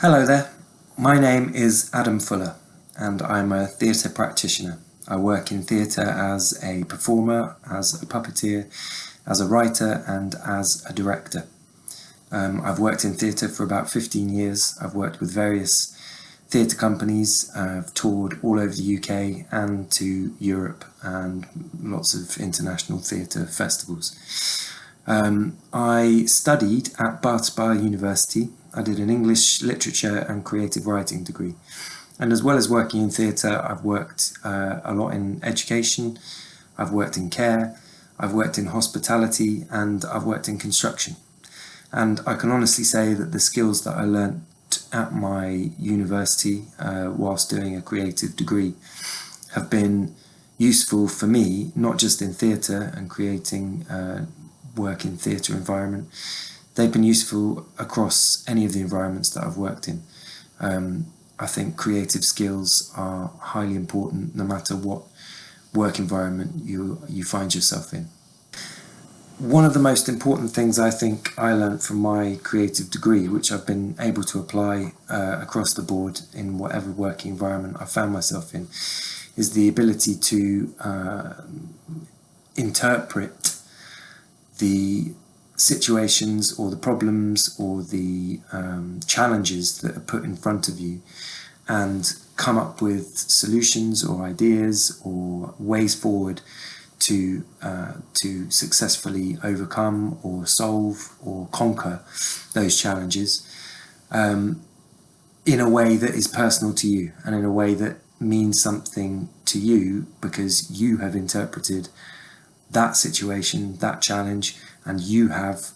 Hello there, my name is Adam Fuller and I'm a theatre practitioner. I work in theatre as a performer, as a puppeteer, as a writer and as a director. I've worked in theatre for about 15 years. I've worked with various theatre companies. I've toured all over the UK and to Europe and lots of international theatre festivals. I studied at Bath Spa University. I did an English literature and creative writing degree. And as well as working in theatre, I've worked a lot in education, I've worked in care, I've worked in hospitality, and I've worked in construction. And I can honestly say that the skills that I learnt at my university whilst doing a creative degree have been useful for me, not just in theatre and creating work in theatre environment. They've been useful across any of the environments that I've worked in. I think creative skills are highly important no matter what work environment you find yourself in. One of the most important things I think I learned from my creative degree, which I've been able to apply across the board in whatever working environment I found myself in, is the ability to interpret the situations or the problems or the challenges that are put in front of you and come up with solutions or ideas or ways forward to successfully overcome or solve or conquer those challenges in a way that is personal to you and in a way that means something to you because you have interpreted that situation, that challenge, and you have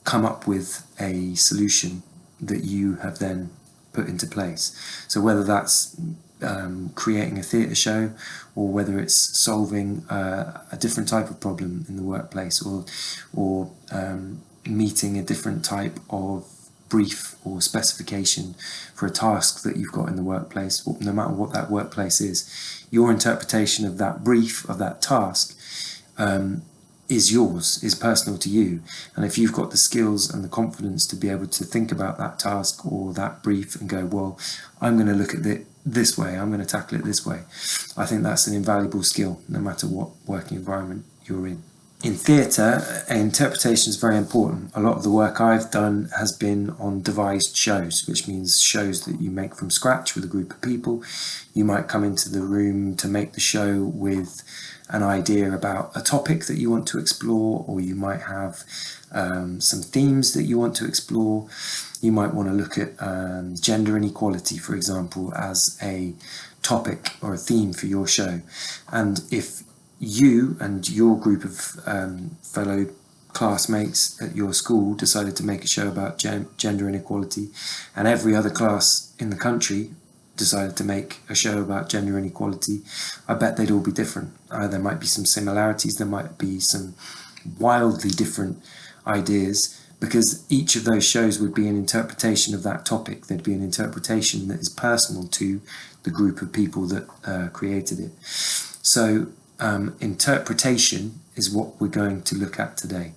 come up with a solution that you have then put into place. So whether that's creating a theatre show or whether it's solving a different type of problem in the workplace or meeting a different type of brief or specification for a task that you've got in the workplace, no matter what that workplace is, your interpretation of that brief, of that task, is yours, is personal to you. And if you've got the skills and the confidence to be able to think about that task or that brief and go, well, I'm going to look at it this way, I'm going to tackle it this way, I think that's an invaluable skill no matter what working environment you're in. In theatre, interpretation is very important. A lot of the work I've done has been on devised shows, which means shows that you make from scratch with a group of people. You might come into the room to make the show with an idea about a topic that you want to explore, or you might have some themes that you want to explore. You might want to look at gender inequality, for example, as a topic or a theme for your show. And if you and your group of fellow classmates at your school decided to make a show about gender inequality, and every other class in the country decided to make a show about gender inequality, I bet they'd all be different. There might be some similarities, there might be some wildly different ideas, because each of those shows would be an interpretation of that topic. There'd be an interpretation that is personal to the group of people that created it. So interpretation is what we're going to look at today,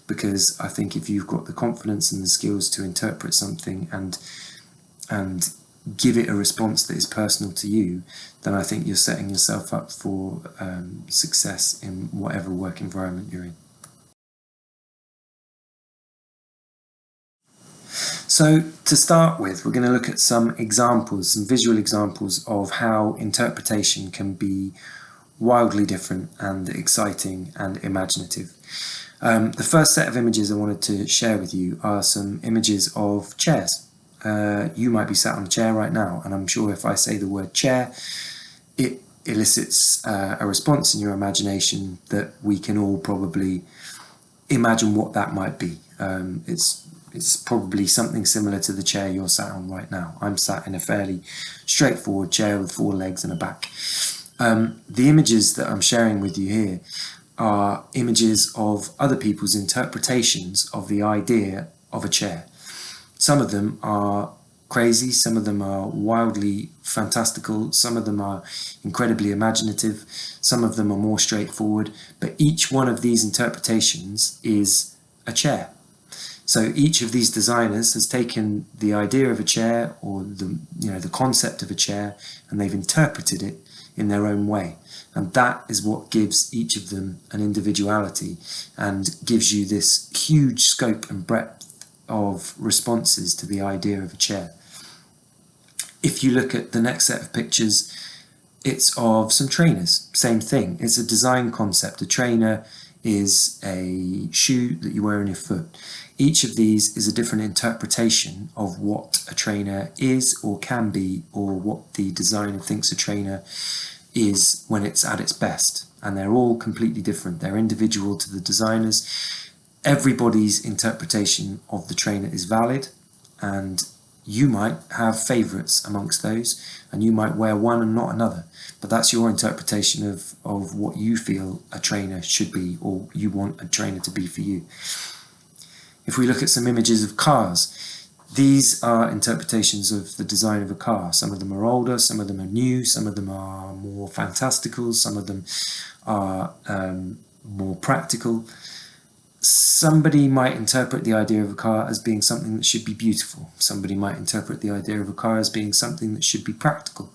because I think if you've got the confidence and the skills to interpret something and give it a response that is personal to you, then I think you're setting yourself up for success in whatever work environment you're in. So to start with, we're going to look at some examples, some visual examples of how interpretation can be wildly different and exciting and imaginative. The first set of images I wanted to share with you are some images of chairs. You might be sat on a chair right now, and I'm sure if I say the word chair, it elicits a response in your imagination that we can all probably imagine what that might be. It's probably something similar to the chair you're sat on right now. I'm sat in a fairly straightforward chair with 4 legs and a back. The images that I'm sharing with you here are images of other people's interpretations of the idea of a chair. Some of them are crazy, some of them are wildly fantastical, some of them are incredibly imaginative, some of them are more straightforward, but each one of these interpretations is a chair. So each of these designers has taken the idea of a chair, or the concept of a chair, and they've interpreted it in their own way. And that is what gives each of them an individuality and gives you this huge scope and breadth of responses to the idea of a chair. If you look at the next set of pictures, it's of some trainers. Same thing. It's a design concept. A trainer is a shoe that you wear on your foot. Each of these is a different interpretation of what a trainer is or can be, or what the designer thinks a trainer is when it's at its best. And they're all completely different. They're individual to the designers. Everybody's interpretation of the trainer is valid, and you might have favourites amongst those, and you might wear one and not another, but that's your interpretation of what you feel a trainer should be, or you want a trainer to be for you. If we look at some images of cars, these are interpretations of the design of a car. Some of them are older, some of them are new, some of them are more fantastical, some of them are more practical. Somebody might interpret the idea of a car as being something that should be beautiful. Somebody might interpret the idea of a car as being something that should be practical.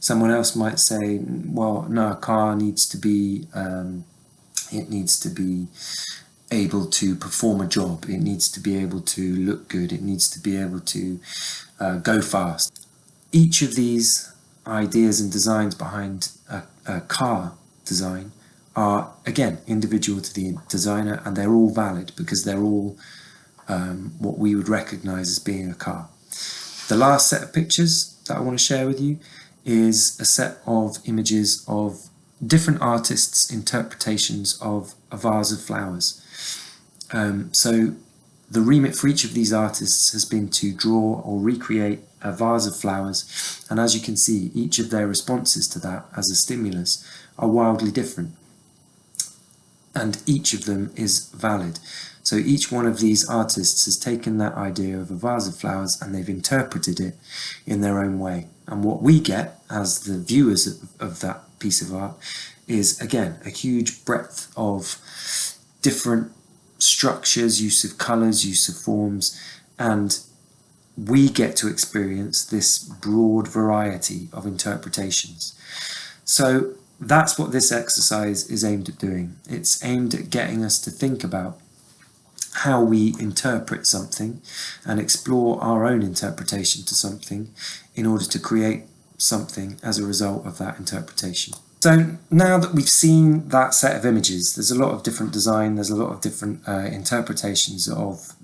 Someone else might say, well, no, a car needs to be, it needs to be able to perform a job. It needs to be able to look good. It needs to be able to go fast. Each of these ideas and designs behind a car design are, again, individual to the designer, and they're all valid because they're all what we would recognize as being a car. The last set of pictures that I want to share with you is a set of images of different artists' interpretations of a vase of flowers. So the remit for each of these artists has been to draw or recreate a vase of flowers, and as you can see, each of their responses to that as a stimulus are wildly different, and each of them is valid. So each one of these artists has taken that idea of a vase of flowers and they've interpreted it in their own way. And what we get as the viewers of that piece of art is, again, a huge breadth of different structures, use of colours, use of forms, and we get to experience this broad variety of interpretations. So that's what this exercise is aimed at doing. It's aimed at getting us to think about how we interpret something and explore our own interpretation to something in order to create something as a result of that interpretation. So now that we've seen that set of images, there's a lot of different design, there's a lot of different interpretations of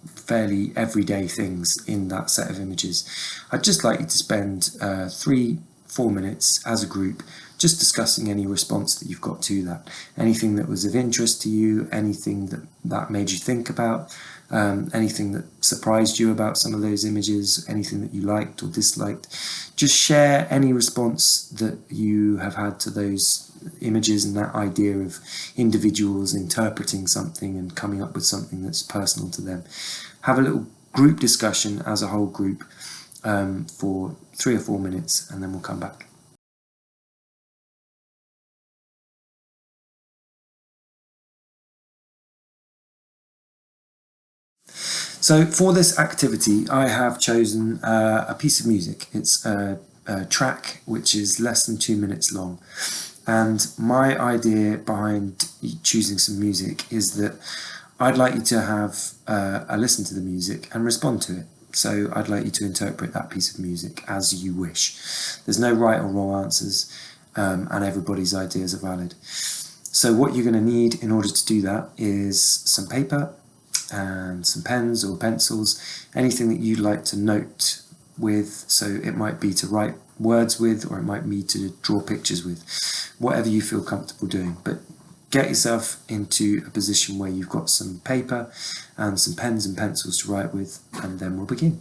fairly everyday things in that set of images. I'd just like you to spend 3-4 minutes as a group just discussing any response that you've got to that. Anything that was of interest to you, anything that made you think about, anything that surprised you about some of those images, anything that you liked or disliked. Just share any response that you have had to those images and that idea of individuals interpreting something and coming up with something that's personal to them. Have a little group discussion as a whole group for 3 or 4 minutes, and then we'll come back. So for this activity, I have chosen a piece of music. It's a track which is less than 2 minutes long. And my idea behind choosing some music is that I'd like you to have a listen to the music and respond to it. So I'd like you to interpret that piece of music as you wish. There's no right or wrong answers, and everybody's ideas are valid. So what you're going to need in order to do that is some paper and some pens or pencils, anything that you'd like to note with. So it might be to write words with, or it might be to draw pictures with, whatever you feel comfortable doing. But get yourself into a position where you've got some paper and some pens and pencils to write with, and then we'll begin.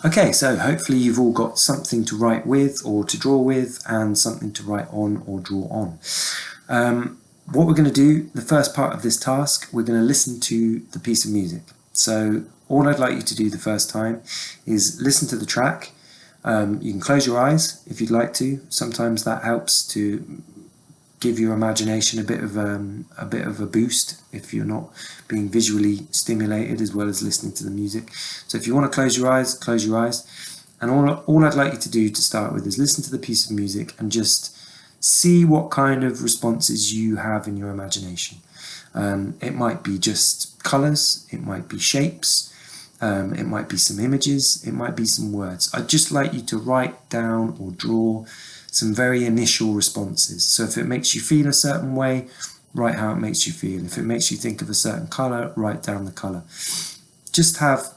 Okay, so hopefully you've all got something to write with or to draw with, and something to write on or draw on. What we're going to do, the first part of this task, we're going to listen to the piece of music. So all I'd like you to do the first time is listen to the track, You can close your eyes if you'd like to. Sometimes that helps to give your imagination a bit of a boost if you're not being visually stimulated as well as listening to the music. So if you want to close your eyes. And all I'd like you to do to start with is listen to the piece of music and just see what kind of responses you have in your imagination. It might be just colours, it might be shapes, it might be some images, it might be some words. I'd just like you to write down or draw some very initial responses. So if it makes you feel a certain way, write how it makes you feel. If it makes you think of a certain colour, write down the colour. Just have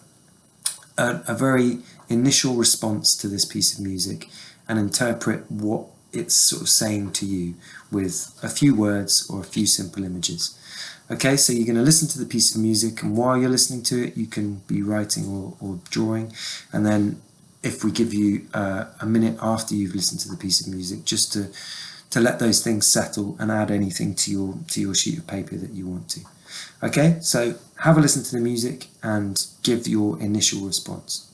a very initial response to this piece of music and interpret what it's sort of saying to you with a few words or a few simple images. Okay, so you're going to listen to the piece of music, and while you're listening to it, you can be writing or drawing. And then if we give you a minute after you've listened to the piece of music, just to let those things settle and add anything to your sheet of paper that you want to. Okay, so have a listen to the music and give your initial response.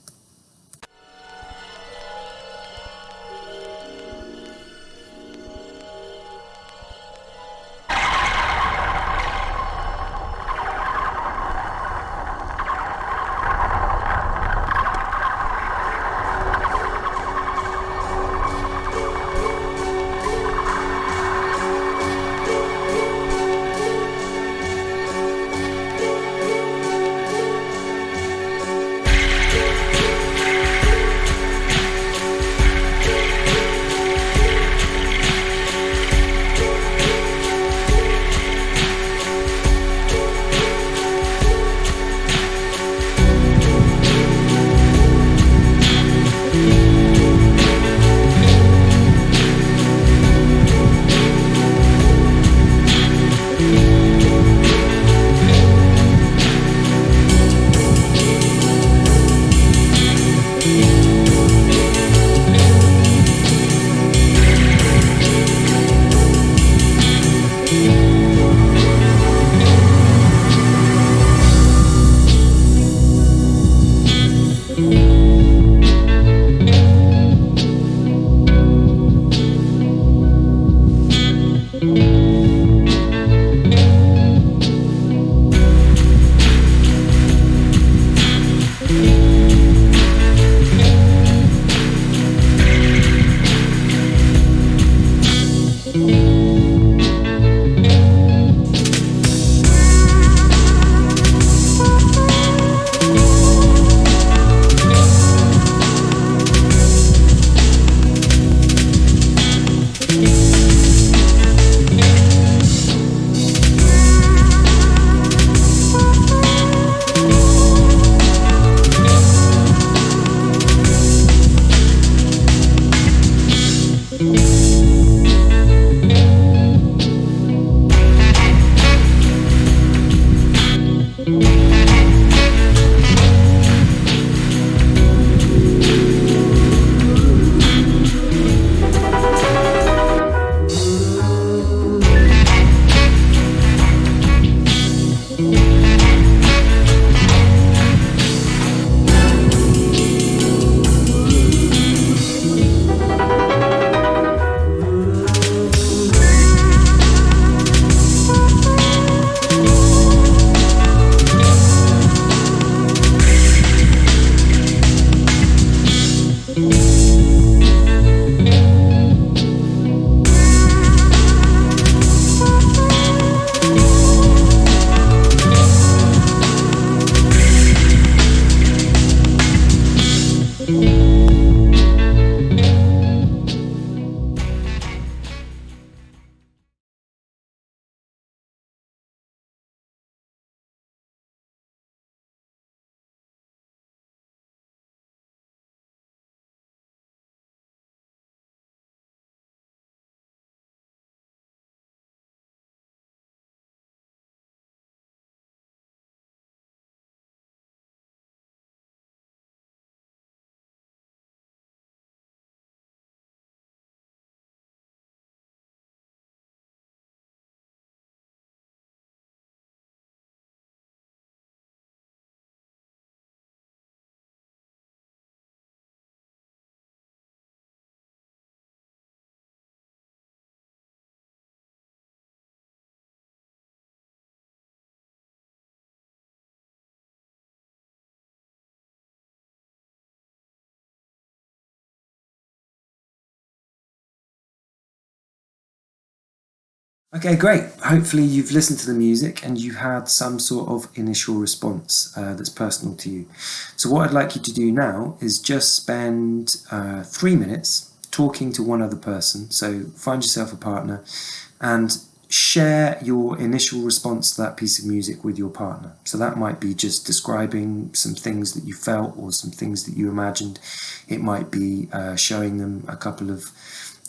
Okay, great. Hopefully you've listened to the music and you had some sort of initial response that's personal to you. So what I'd like you to do now is just spend 3 minutes talking to one other person. So find yourself a partner and share your initial response to that piece of music with your partner. So that might be just describing some things that you felt or some things that you imagined. It might be showing them a couple of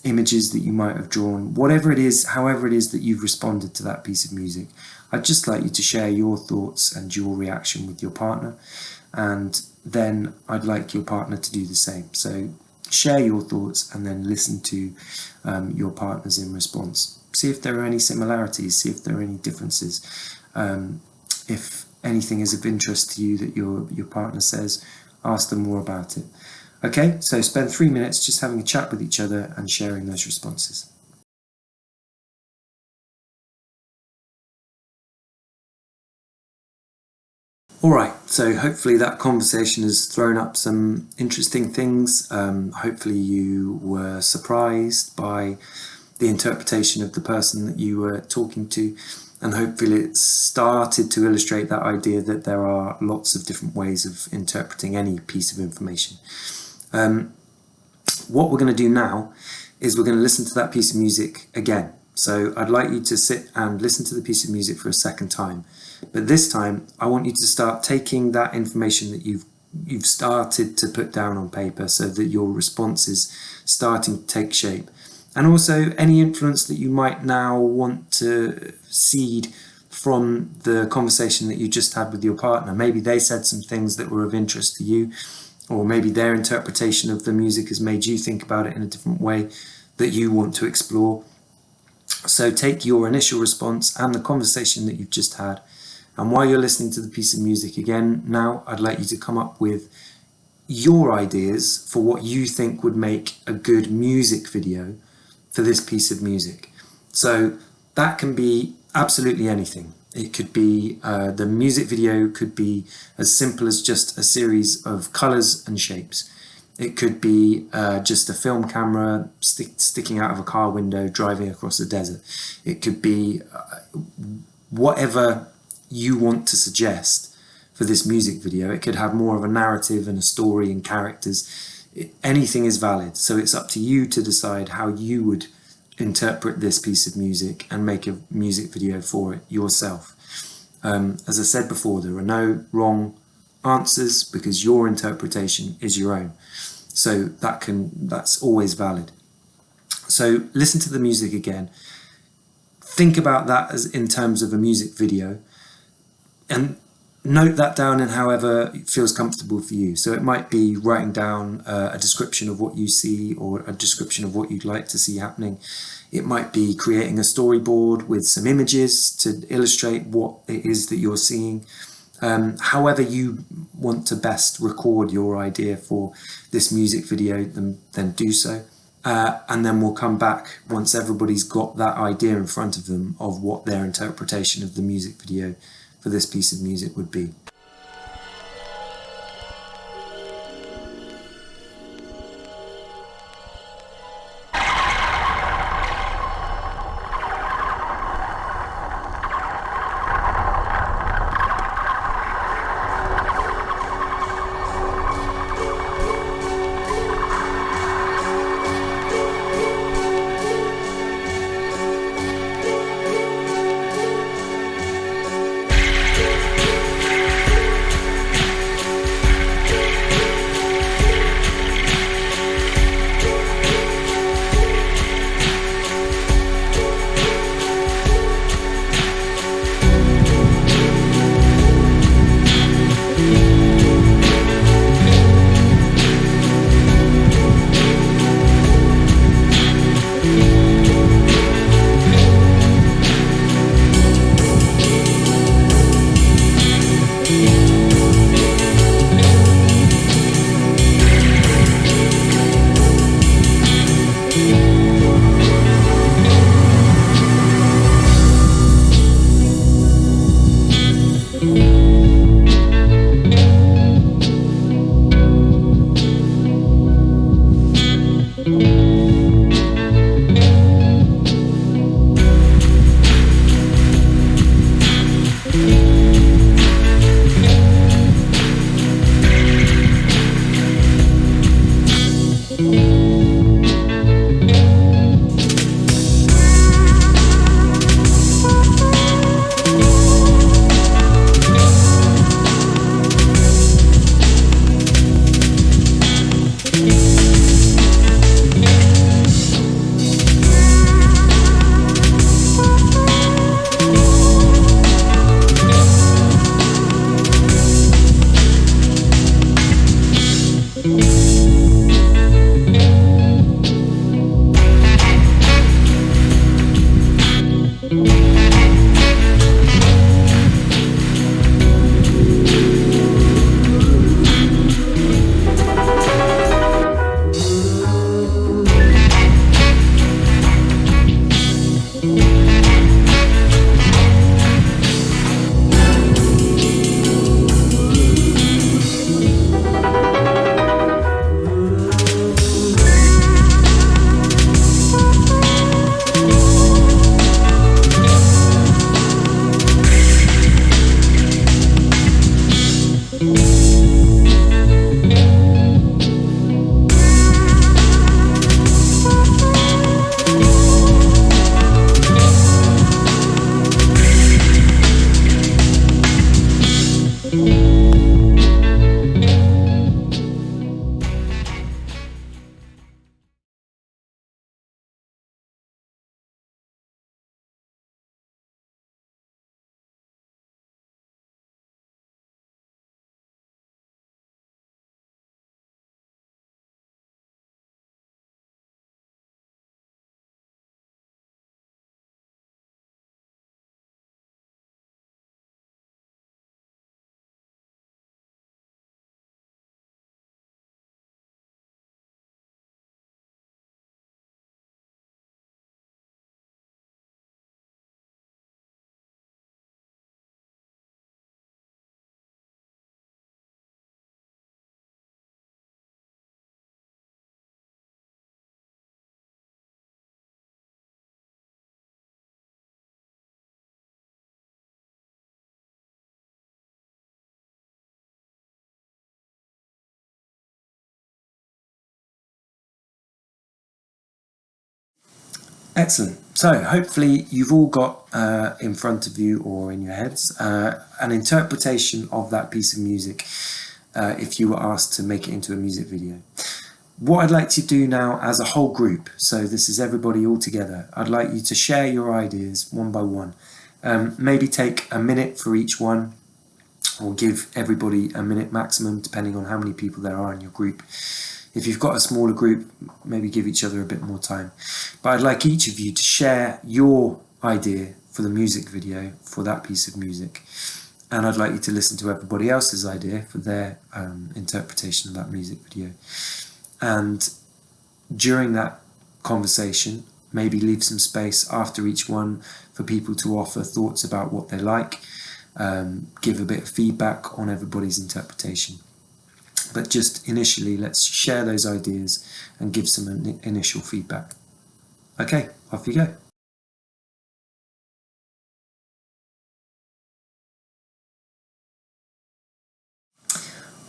images that you might have drawn, whatever it is, however it is that you've responded to that piece of music. I'd just like you to share your thoughts and your reaction with your partner, and then I'd like your partner to do the same. So share your thoughts and then listen to your partners in response. See if there are any similarities, see if there are any differences. If anything is of interest to you that your partner says, ask them more about it. Okay, so spend 3 minutes just having a chat with each other and sharing those responses. All right, so hopefully that conversation has thrown up some interesting things. Hopefully you were surprised by the interpretation of the person that you were talking to, and hopefully it started to illustrate that idea that there are lots of different ways of interpreting any piece of information. What we're going to do now is we're going to listen to that piece of music again. So I'd like you to sit and listen to the piece of music for a second time. But this time, I want you to start taking that information that you've started to put down on paper so that your response is starting to take shape. And also any influence that you might now want to seed from the conversation that you just had with your partner. Maybe they said some things that were of interest to you, or maybe their interpretation of the music has made you think about it in a different way that you want to explore. So take your initial response and the conversation that you've just had, and while you're listening to the piece of music again, now I'd like you to come up with your ideas for what you think would make a good music video for this piece of music. So that can be absolutely anything. It could be, the music video could be as simple as just a series of colours and shapes. It could be just a film camera sticking out of a car window driving across a desert. It could be whatever you want to suggest for this music video. It could have more of a narrative and a story and characters. Anything is valid. So it's up to you to decide how you would interpret this piece of music and make a music video for it yourself. As I said before, there are no wrong answers because your interpretation is your own. So that's always valid. So listen to the music again. Think about that as in terms of a music video, and note that down in however it feels comfortable for you. So it might be writing down a description of what you see or a description of what you'd like to see happening. It might be creating a storyboard with some images to illustrate what it is that you're seeing. However you want to best record your idea for this music video, then do so. And then we'll come back once everybody's got that idea in front of them of what their interpretation of the music video for this piece of music would be. Excellent. So hopefully you've all got in front of you or in your heads an interpretation of that piece of music if you were asked to make it into a music video. What I'd like to do now as a whole group, so this is everybody all together, I'd like you to share your ideas one by one. Maybe take a minute for each one, or give everybody a minute maximum depending on how many people there are in your group. If you've got a smaller group, maybe give each other a bit more time. But I'd like each of you to share your idea for the music video for that piece of music. And I'd like you to listen to everybody else's idea for their interpretation of that music video. And during that conversation, maybe leave some space after each one for people to offer thoughts about what they like, give a bit of feedback on everybody's interpretation. But just initially, let's share those ideas and give some initial feedback. Okay, off you go.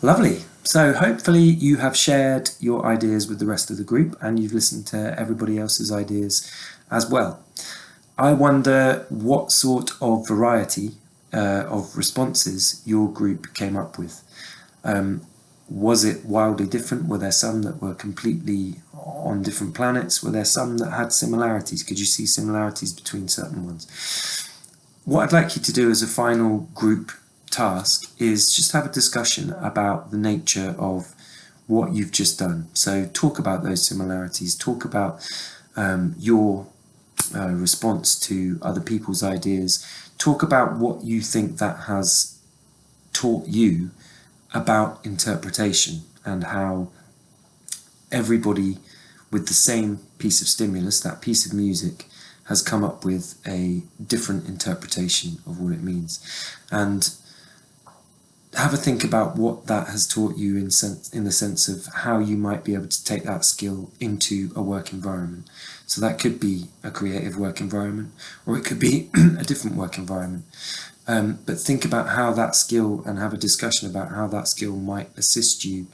Lovely. So hopefully you have shared your ideas with the rest of the group and you've listened to everybody else's ideas as well. I wonder what sort of variety of responses your group came up with. Was it wildly different? Were there some that were completely on different planets? Were there some that had similarities? Could you see similarities between certain ones? What I'd like you to do as a final group task is just have a discussion about the nature of what you've just done. So talk about those similarities, talk about your response to other people's ideas, talk about what you think that has taught you about interpretation and how everybody with the same piece of stimulus, that piece of music, has come up with a different interpretation of what it means. And have a think about what that has taught you in the sense of how you might be able to take that skill into a work environment. So that could be a creative work environment, or it could be a different work environment. But think about how that skill, and have a discussion about how that skill might assist you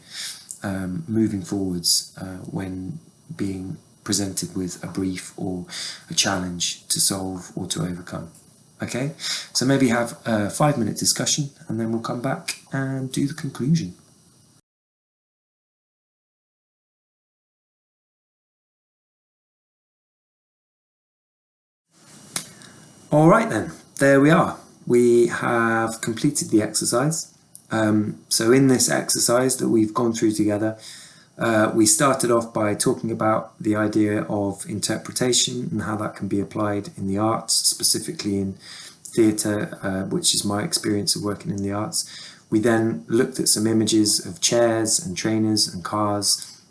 moving forwards when being presented with a brief or a challenge to solve or to overcome. Okay, so maybe have a 5-minute discussion and then we'll come back and do the conclusion. All right then, there we are. We have completed the exercise. So in this exercise that we've gone through together, we started off by talking about the idea of interpretation and how that can be applied in the arts, specifically in theatre, which is my experience of working in the arts. We then looked at some images of chairs and trainers and cars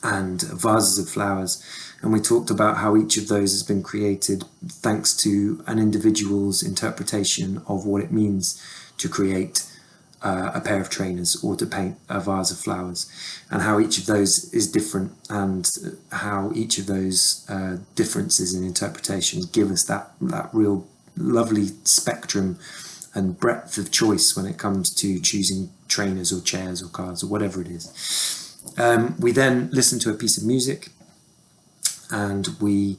and vases of flowers, and we talked about how each of those has been created thanks to an individual's interpretation of what it means to create a pair of trainers or to paint a vase of flowers, and how each of those is different, and how each of those differences in interpretations give us that real lovely spectrum and breadth of choice when it comes to choosing trainers or chairs or cars or whatever it is. We then listened to a piece of music and we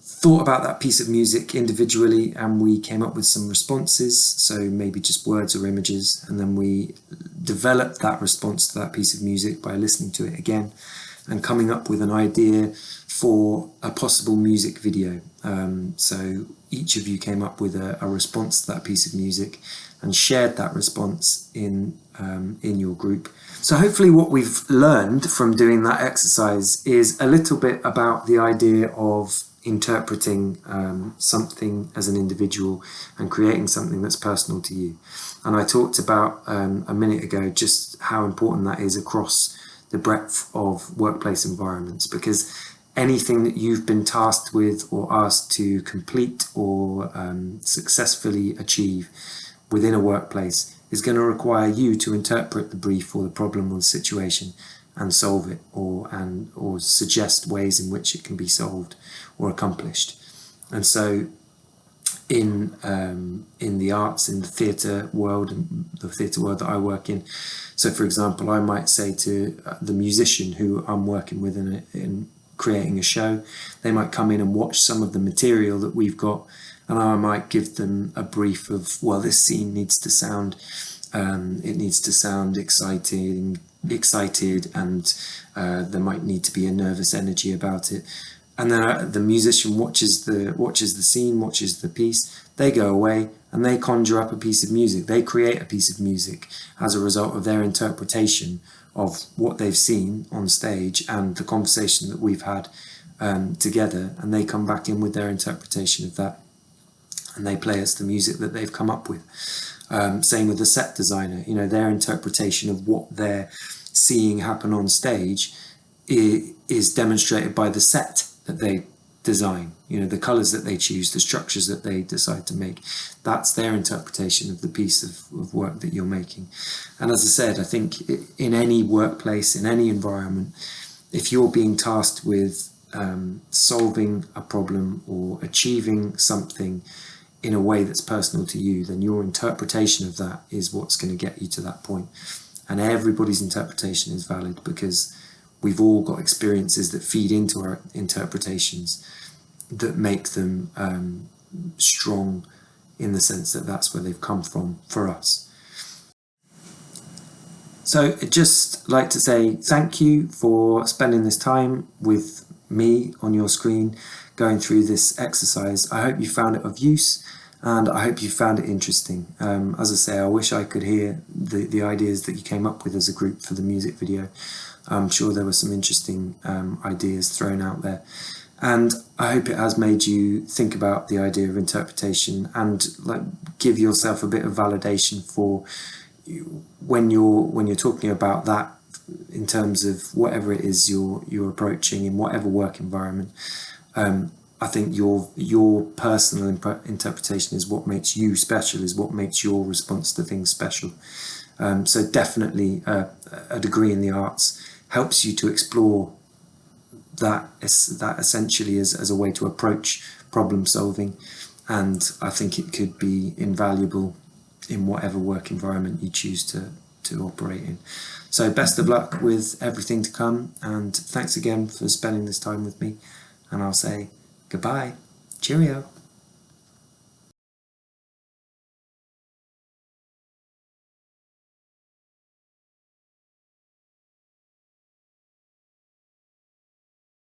thought about that piece of music individually, and we came up with some responses, so maybe just words or images, and then we developed that response to that piece of music by listening to it again and coming up with an idea for a possible music video. So each of you came up with a response to that piece of music and shared that response in your group. So hopefully what we've learned from doing that exercise is a little bit about the idea of interpreting something as an individual and creating something that's personal to you. And I talked about a minute ago just how important that is across the breadth of workplace environments, because anything that you've been tasked with or asked to complete or successfully achieve within a workplace is going to require you to interpret the brief or the problem or the situation and solve it, or suggest ways in which it can be solved or accomplished. And so in the arts, in the theatre world, and the theatre world that I work in, so for example, I might say to the musician who I'm working with in creating a show, they might come in and watch some of the material that we've got, and I might give them a brief of, well, this scene needs to sound excited, and there might need to be a nervous energy about it. And then the musician watches the scene, watches the piece. They go away and they conjure up a piece of music. They create a piece of music as a result of their interpretation of what they've seen on stage and the conversation that we've had together. And they come back in with their interpretation of that, and they play us the music that they've come up with. Same with the set designer. You know, their interpretation of what they're seeing happen on stage is demonstrated by the set that they design, you know, the colors that they choose, the structures that they decide to make. That's their interpretation of the piece of work that you're making. And as I said, I think in any workplace, in any environment, if you're being tasked with solving a problem or achieving something in a way that's personal to you, then your interpretation of that is what's going to get you to that point. And everybody's interpretation is valid, because we've all got experiences that feed into our interpretations that make them strong, in the sense that that's where they've come from for us. So I'd just like to say thank you for spending this time with me on your screen going through this exercise. I hope you found it of use, and I hope you found it interesting. As I say, I wish I could hear the ideas that you came up with as a group for the music video. I'm sure there were some interesting ideas thrown out there, and I hope it has made you think about the idea of interpretation and give yourself a bit of validation for when you're talking about that in terms of whatever it is you're approaching in whatever work environment. I think your personal interpretation is what makes you special, is what makes your response to things special. So definitely a degree in the arts helps you to explore that essentially as a way to approach problem solving, and I think it could be invaluable in whatever work environment you choose to to operate in. So best of luck with everything to come, and thanks again for spending this time with me, and I'll say goodbye. Cheerio.